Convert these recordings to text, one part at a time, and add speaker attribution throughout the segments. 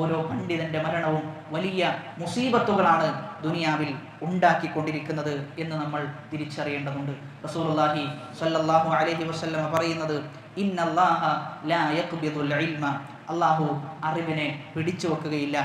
Speaker 1: ഓരോ പണ്ഡിതന്റെ മരണവും വലിയ മുസീബത്തുകളാണ് ദുനിയാവിൽ ഉണ്ടാക്കിക്കൊണ്ടിരിക്കുന്നത് എന്ന് നമ്മൾ തിരിച്ചറിയേണ്ടതുണ്ട്. റസൂലുള്ളാഹി സ്വല്ലല്ലാഹു അലൈഹി വസല്ലം പറയുന്നത്, ഇന്നല്ലാഹ ലാ യഖ്ബിദുൽ ഇൽമ, അല്ലാഹു അറിവിനെ പിടിച്ചു വെക്കുകയില്ല,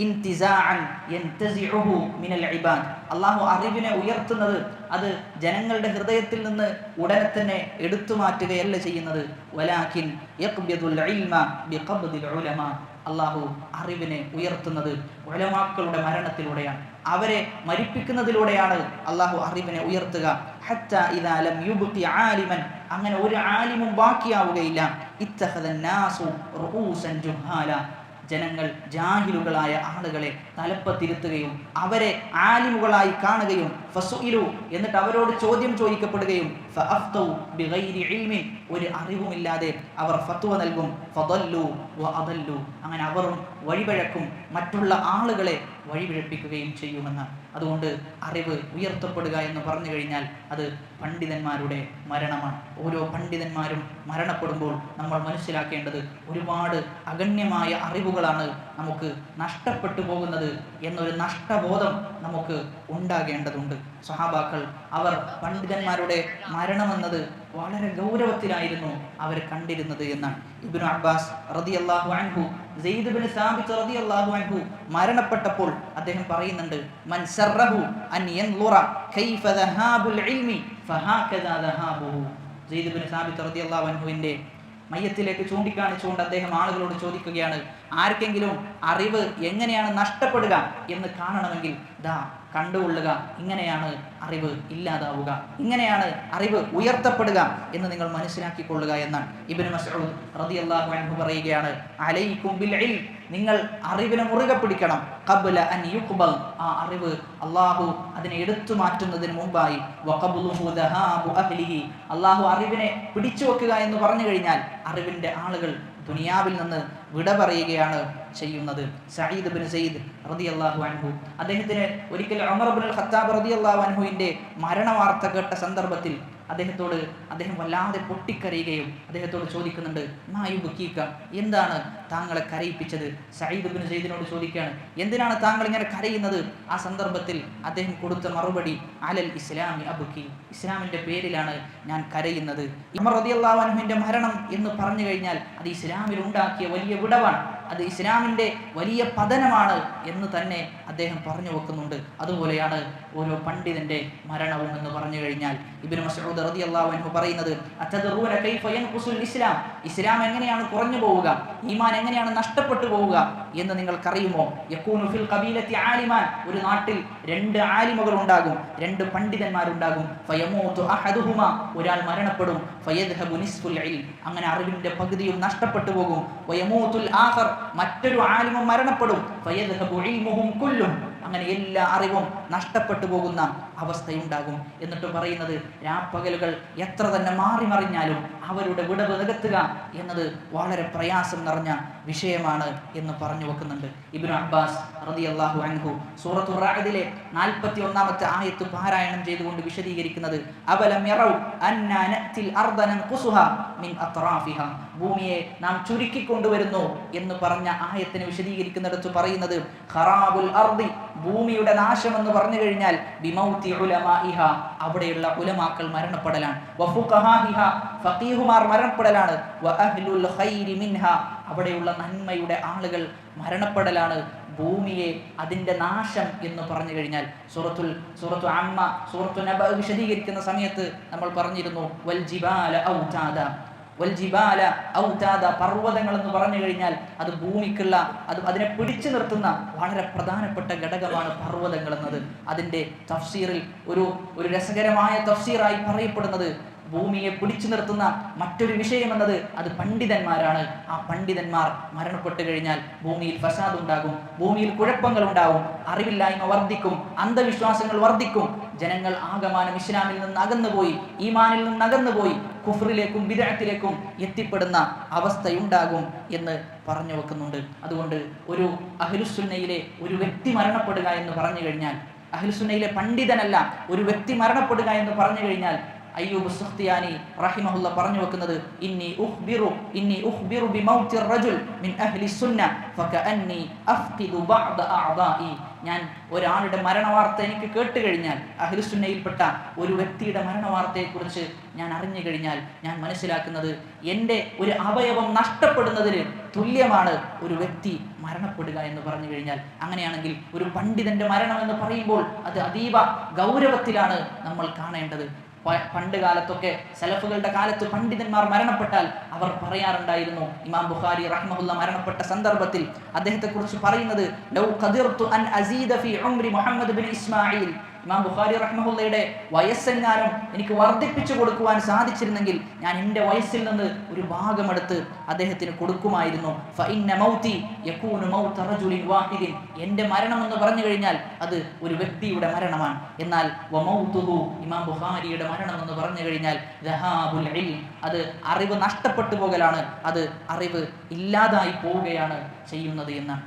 Speaker 1: ഇൻതിസാഅൻ യൻതസിഉഹു മിനൽ ഇബാദ്, അല്ലാഹു അറിവിനെ ഉയർത്തുന്നത് അത് ജനങ്ങളുടെ ഹൃദയത്തിൽ നിന്ന് ഉടനെ തന്നെ എടുത്തു മാറ്റുകയല്ല ചെയ്യുന്നത്, വലാകിൻ യഖ്ബിദുൽ ഇൽമ ബിഖബ്ദിൽ ഉലമാ, അല്ലാഹു അറിവിനെ ഉയർത്തുന്നത് ഉലമാക്കളുടെ മരണത്തിലൂടെയാണ്, അവരെ മരിപ്പിക്കുന്നതിലൂടെയാണ് അല്ലാഹു അറിവിനെ ഉയർത്തുക. ഹത്താ ഇദാ ലം യുബ്ഖി ആലിമൻ, അങ്ങനെ ഒരു ആലിമും ബാക്കിയാവുകയില്ല. ഇത്തഖദൻ നാസു റൂസൻ ജുഹാല, ജനങ്ങൾ ജാഹിലുകളായ ആളുകളെ തലപ്പത്തിരുത്തുകയും അവരെ ആലിമുകളായി കാണുകയും, ഫസുഇലു, എന്നിട്ട് അവരോട് ചോദ്യം ചോദിക്കപ്പെടുകയും, ഫഅഫ്തൗ ബിഗൈരി ഇൽമിൻ, ഒരു അറിവുമില്ലാതെ അവർ ഫത്വ നൽകും, ഫദല്ലു വഅദല്ലു, അങ്ങനെ അവരും വഴിപിഴക്കും, മറ്റുള്ള ആളുകളെ വഴിപിഴപ്പിക്കുകയും ചെയ്യുമെന്ന്. അതുകൊണ്ട് അറിവ് ഉയർത്തപ്പെടുക എന്ന് പറഞ്ഞു കഴിഞ്ഞാൽ അത് പണ്ഡിതന്മാരുടെ മരണമാണ്. ഓരോ പണ്ഡിതന്മാരും മരണപ്പെടുമ്പോൾ നമ്മൾ മനസ്സിലാക്കേണ്ടത് ഒരുപാട് അഗണ്യമായ അറിവുകളാണ് നമുക്ക് നഷ്ടപ്പെട്ടു പോകുന്നത് എന്നൊരു നഷ്ടബോധം നമുക്ക് ഉണ്ടാകേണ്ടതുണ്ട്. സ്വഹാബാക്കൾ അവർ പണ്ഡിതന്മാരുടെ മരണമെന്നത് വളരെ ഗൗരവത്തിലായിരുന്നു അവർ കണ്ടിരുന്നത് എന്നാണ്. ഇബ്നു അബ്ബാസ് റളിയല്ലാഹു അൻഹു സെയ്ദ് ഇബ്നു സാബിത്ത് റളിയല്ലാഹു അൻഹു മരണപ്പെട്ടപ്പോൾ അദ്ദേഹം പറയുന്നുണ്ട്, മൻ സറഹു അൻ യൻളുറ കൈഫ ദഹാബുൽ ഇൽമി ഫഹാകദാ ദഹാബുഹു. സെയ്ദ് ഇബ്നു സാബിത്ത് റളിയല്ലാഹു അൻഹുവിന്റെ മയ്യത്തിലേക്ക് ചൂണ്ടിക്കാണിച്ചുകൊണ്ട് അദ്ദേഹം ആളുകളോട് ചോദിക്കുകയാണ്, ആർക്കെങ്കിലും അറിവ് എങ്ങനെയാണ് നഷ്ടപ്പെടുക എന്ന് കാണണമെങ്കിൽ ദാ കണ്ടുകൊള്ളുക, ഇങ്ങനെയാണ് അറിവ് ഇല്ലാതാവുക, ഇങ്ങനെയാണ് അറിവ് ഉയർത്തപ്പെടുക എന്ന് നിങ്ങൾ മനസ്സിലാക്കിക്കൊള്ളുക എന്നാണ്. ഇബ്നു മസ്ഊദ് റളിയല്ലാഹു അൻഹു പറയുകയാണ്, അലൈക്കും ബിൽ ഇൽം, നിങ്ങൾ അറിവിനെ മുറുകെ പിടിക്കണം, ഖബ്ല അൻ യുഖ്ബൽ, ആ അറിവ് അല്ലാഹു അതിനെ എടുത്തു മാറ്റുന്നതിന് മുമ്പായി, വഖബ്ലുഹു ദഹാബു അഹ്ലിഹി, അല്ലാഹു അറിവിനെ പിടിച്ചു വെക്കുക എന്ന് പറഞ്ഞു കഴിഞ്ഞാൽ അറിവിന്റെ ആളുകൾ ദുനിയാവിൽ നിന്ന് വിട പറയുകയാണ് ചെയ്യുന്നത്. സഈദ് ഇബ്നു സയ്യിദ് റളിയല്ലാഹു അൻഹു, അദ്ദേഹത്തിന് ഒരിക്കൽ ഉമർ ഇബ്നുൽ ഖത്താബ് റളിയല്ലാഹു അൻഹുവിന്റെ മരണവാർത്ത കേട്ട സന്ദർഭത്തിൽ അദ്ദേഹം വല്ലാതെ പൊട്ടിക്കരയുകയും അദ്ദേഹത്തോട് ചോദിക്കുന്നുണ്ട്, മാ യുബ്കീക, എന്താണ് താങ്കളെ കരയിപ്പിച്ചത്? സഈദ് ഇബ്നു സയ്യിദിനോട് ചോദിക്കുകയാണ്, എന്തിനാണ് താങ്കൾ ഇങ്ങനെ കരയുന്നത്? ആ സന്ദർഭത്തിൽ അദ്ദേഹം കൊടുത്ത മറുപടി, അലൽ ഇസ്ലാമി അബ്കി, ഇസ്ലാമിന്റെ പേരിലാണ് ഞാൻ കരയുന്നത്. ഉമർ റളിയല്ലാഹു അൻഹുവിന്റെ മരണം എന്ന് പറഞ്ഞു കഴിഞ്ഞാൽ അത് ഇസ്ലാമിൽ ഉണ്ടാക്കിയ വലിയ വിടവാണ്, അത് ഇസ്ലാമിന്റെ വലിയ പതനമാണ് എന്ന് തന്നെ അദ്ദേഹം പറഞ്ഞു വെക്കുന്നുണ്ട്. അതുപോലെയാണ് ഓരോ പണ്ഡിതന്റെ മരണവും എന്ന് പറഞ്ഞു കഴിഞ്ഞാൽ. ഇബ്നു മസ്ഊദ് റളിയല്ലാഹു അൻഹു പറയുന്നത്, അതദറൂന കൈഫ യൻഖുസുൽ ഇസ്ലാം, ഇസ്ലാം എങ്ങനെയാണ് കുറഞ്ഞു പോവുക, ഈമാൻ എങ്ങനെയാണ് നഷ്ടപ്പെട്ടു പോവുക എന്ന് നിങ്ങൾക്കറിയുമോ? യകൂനു ഫിൽ ഖബീലത്തി ആലിമാൻ, ഒരു നാട്ടിൽ രണ്ട് ആലിമുകൾ ഉണ്ടാകും, രണ്ട് പണ്ഡിതന്മാരുണ്ടാകും. ഫയമൂതു അഹദുഹുമാ, ഒരാൾ മരണപ്പെടും. ഫയദ്ഹബു നിസ്ഫുൽ ഇൽം, അങ്ങനെ അറിവിന്റെ പകുതിയും നഷ്ടപ്പെട്ടു പോകും. വയമൂതുൽ ആഖർ, മറ്റൊരു ആലിമും മരണപ്പെടും. ഫയദ്ഹബു ഇൽമുഹും കുല്ലും, അങ്ങനെ എല്ലാ അറിവും നഷ്ടപ്പെട്ടു പോകുന്ന അവസ്ഥയുണ്ടാകും. എന്നിട്ട് പറയുന്നത്, രാപ്പകലുകൾ എത്ര തന്നെ മാറി മറിഞ്ഞാലും അവരുടെ വിടവ് നികത്തുക എന്നത് വളരെ പ്രയാസം നിറഞ്ഞ വിഷയമാണ് എന്ന് പറഞ്ഞു വെക്കുന്നുണ്ട്. ഇബ്നു അബ്ബാസ് റളിയല്ലാഹു അൻഹു സൂറത്തുർ റഅദിലെ 41-ാമത്തെ ആയത്ത് പാരായണം ചെയ്തുകൊണ്ട് വിശദീകരിക്കുന്നത്, അബലം യറൗ അന്നാ നഅതിൽ അർദ നൻഖുസുഹാ മിൻ അത്റാഫിഹാ, ഭൂമിയെ നാം ചുരുക്കി കൊണ്ടുവരുന്നു എന്ന് പറഞ്ഞ ആയത്തിനെ വിശദീകരിക്കുന്നിടത്ത് പറയുന്നത്, ഖറാബുൽ അർദി, ഭൂമിയുടെ നാശം എന്ന് പറഞ്ഞു കഴിഞ്ഞാൽ ബിമൗതി ഉലമാഇഹ, അവിടെയുള്ള ഉലമാക്കൾ മരണപ്പെടലാണ്. വഫുഖഹാഇഹ, ഫഖീഹുമാർ മരണപ്പെടലാണ്. വഅഹ്ലുൽ ഖൈരി മിൻഹ, അവിടെയുള്ള നന്മയുടെ ആളുകൾ മരണപ്പെടലാണ്. ഭൂമിയെ അതിന്റെ നാശം എന്ന് പറഞ്ഞു കഴിഞ്ഞാൽ സൂറത്തു അമ്മ, സൂറത്തു നബ വിശദീകരിക്കുന്ന സമയത്ത് നമ്മൾ പറഞ്ഞിരുന്നു, വൽ ജിബാല ഔതാദ, വൽ ജിബാല ഔതാദ, പർവ്വതങ്ങൾ എന്ന് പറഞ്ഞു കഴിഞ്ഞാൽ അത് ഭൂമിക്കുള്ള അതിനെ പിടിച്ചു നിർത്തുന്ന വളരെ പ്രധാനപ്പെട്ട ഘടകമാണ് പർവ്വതങ്ങൾ എന്നത്. അതിന്റെ തഫ്സീറിൽ ഒരു രസകരമായ തഫ്സീറായി പറയപ്പെടുന്നത്, ഭൂമിയെ പിടിച്ചു നിർത്തുന്ന മറ്റൊരു വിഷയം എന്നത് അത് പണ്ഡിതന്മാരാണ്. ആ പണ്ഡിതന്മാർ മരണപ്പെട്ടു കഴിഞ്ഞാൽ ഭൂമിയിൽ ഫസാദ് ഉണ്ടാകും, ഭൂമിയിൽ കുഴപ്പങ്ങൾ ഉണ്ടാവും, അറിവില്ലായ്മ വർദ്ധിക്കും, അന്ധവിശ്വാസങ്ങൾ വർദ്ധിക്കും, ജനങ്ങൾ ആകമാനം ഇസ്ലാമിൽ നിന്ന് അകന്നുപോയി, ഈമാനിൽ നിന്ന് അകന്നുപോയി കുഫ്റിലേക്കും ബിദ്അത്തിലേക്കും എത്തിപ്പെടുന്ന അവസ്ഥയുണ്ടാകും എന്ന് പറഞ്ഞു വെക്കുന്നുണ്ട്. അതുകൊണ്ട് ഒരു അഹ്ലുസുന്നയിലെ ഒരു വ്യക്തി മരണപ്പെടുക എന്ന് പറഞ്ഞു കഴിഞ്ഞാൽ, അഹ്ലുസുന്നയിലെ പണ്ഡിതനല്ല, ഒരു വ്യക്തി മരണപ്പെടുക എന്ന് പറഞ്ഞു കഴിഞ്ഞാൽ അയ്യൂബ് സുഖ്തിയാനി റഹിമഹുല്ല പറഞ്ഞു വെക്കുന്നത്, ഇന്നി ഉഖ്ബിറു ബിമൗത്തി റജുൽ മിൻ അഹ്ലി സുന്ന ഫകഅന്നി അഫ്ഖിദു ബഅദ അഅദാഇ. ഞാൻ ഒരാളുടെ മരണവാർത്ത എനിക്ക് കേട്ട് കഴിഞ്ഞാൽ, അഹ്ലുസുന്നയിൽപ്പെട്ട ഒരു വ്യക്തിയുടെ മരണവാർത്തയെക്കുറിച്ച് ഞാൻ അറിഞ്ഞു കഴിഞ്ഞാൽ ഞാൻ മനസ്സിലാക്കുന്നത് എൻ്റെ ഒരു അവയവം നഷ്ടപ്പെടുന്നതിന് തുല്യമാണ് ഒരു വ്യക്തി മരണപ്പെടുക എന്ന് പറഞ്ഞു കഴിഞ്ഞാൽ. അങ്ങനെയാണെങ്കിൽ ഒരു പണ്ഡിതന്റെ മരണം എന്ന് പറയുമ്പോൾ അത് അതീവ ഗൗരവത്തിലാണ് നമ്മൾ കാണേണ്ടത്. പണ്ട് കാലത്തൊക്കെ സലഫുകളുടെ കാലത്ത് പണ്ഡിതന്മാർ മരണപ്പെട്ടാൽ അവർ പറയാറുണ്ടായിരുന്നു, ഇമാം ബുഖാരി റഹ്മഹുല്ല മരണപ്പെട്ട സന്ദർഭത്തിൽ അദ്ദേഹത്തെ കുറിച്ച് പറയുന്നത്, ലൗ ഖദിർതു അൻ അസീദ ഫീ ഉംരി മുഹമ്മദ് ബിൻ ഇസ്മായിൽ, ഇമാം ബുഖാരി റഹ്മഹുല്ലയുടെ വയസ്സെങ്ങാനും എനിക്ക് വർദ്ധിപ്പിച്ചു കൊടുക്കുവാൻ സാധിച്ചിരുന്നെങ്കിൽ ഞാൻ എൻ്റെ വയസ്സിൽ നിന്ന് ഒരു ഭാഗമെടുത്ത് അദ്ദേഹത്തിന് കൊടുക്കുമായിരുന്നു. ഫഇന്ന മൗതി യകൂനു മൗത റജുലിൻ വാഹിദിൻ, എൻ്റെ മരണം എന്ന് പറഞ്ഞു കഴിഞ്ഞാൽ അത് ഒരു വ്യക്തിയുടെ മരണമാണ്. എന്നാൽ വമൗതുഹു, ഇമാം ബുഖാരിയുടെ മരണം എന്ന് പറഞ്ഞു കഴിഞ്ഞാൽ ദഹാബുൽ ഇൽം, അത് അറിവ് നഷ്ടപ്പെട്ടു പോകലാണ്, അത് അറിവ് ഇല്ലാതായി പോവുകയാണ് ചെയ്യുന്നത് എന്ന്